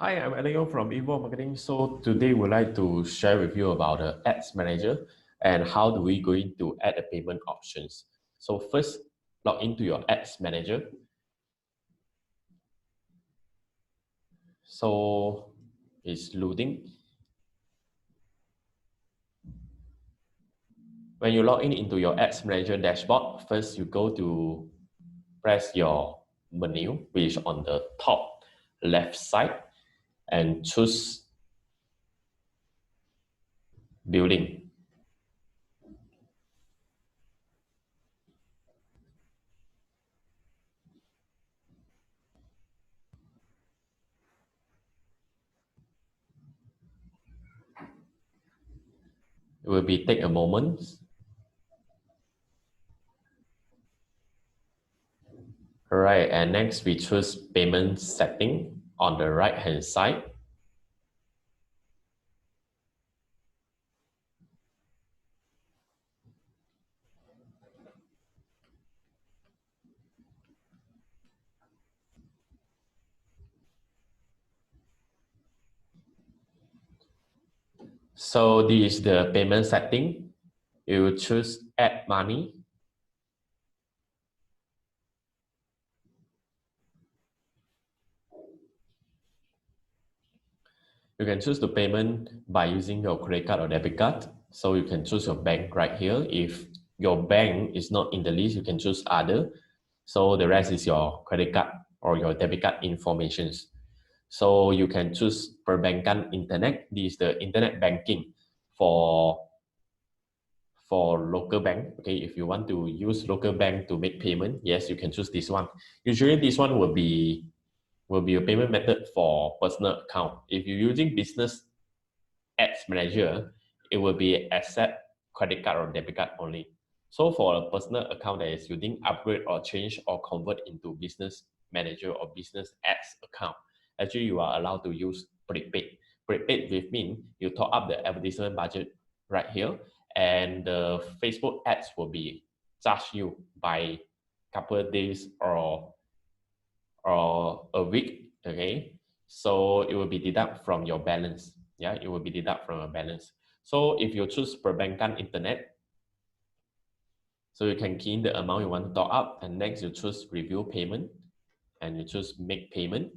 Hi, I'm Alen from Evo Marketing. So today we'd like to share with you about the Ads Manager and how do we going to add the payment options. So first, log into your Ads Manager. So it's loading. When you log in into your Ads Manager dashboard, first you go to press your menu, which is on the top left side, and choose Building. It will take a moment. Alright, and next we choose payment setting on the right hand side. So this is the payment setting. You choose add money. You can choose the payment by using your credit card or debit card. So you can choose your bank right here. If your bank is not in the list, you can choose other. So the rest is your credit card or your debit card informations. So you can choose perbankan internet. This is the internet banking for local bank. Okay, if you want to use local bank to make payment, yes, you can choose this one. Usually this one will be a payment method for personal account. If you're using business ads manager, it will be accept credit card or debit card only. So for a personal account that is using upgrade or change or convert into business manager or business ads account, actually you are allowed to use prepaid. Prepaid with mean you top up the advertisement budget right here, and the Facebook ads will be charged you by couple of days or a week. Okay, so it will be deduct from your balance. Yeah, it will be deduct from your balance. So if you choose perbankan internet, so you can key in the amount you want to top up, and next you choose review payment and you choose make payment.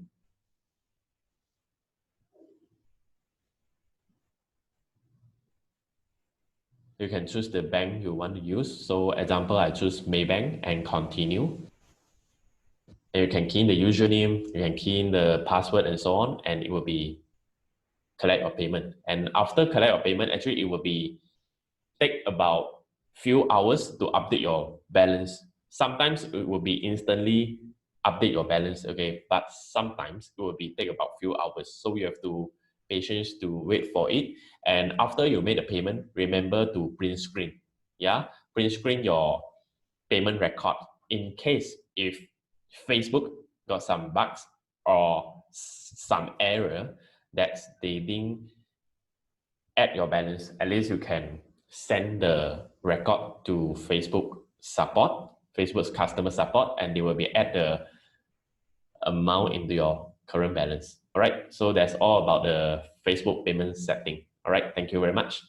You can choose the bank you want to use. So example, I choose Maybank and continue. And you can key in the username, you can key in the password and so on, and it will be collect your payment. And after collect your payment, actually it will be take about few hours to update your balance. Sometimes it will be instantly update your balance, okay, but sometimes it will be take about few hours. So you have to patience to wait for it. And after you made the payment, remember to print screen. Yeah, print screen your payment record in case if Facebook got some bugs or some error that they didn't add your balance. At least you can send the record to Facebook support, Facebook's customer support, and they will be add the amount into your current balance. All right, so that's all about the Facebook payment setting. All right, thank you very much.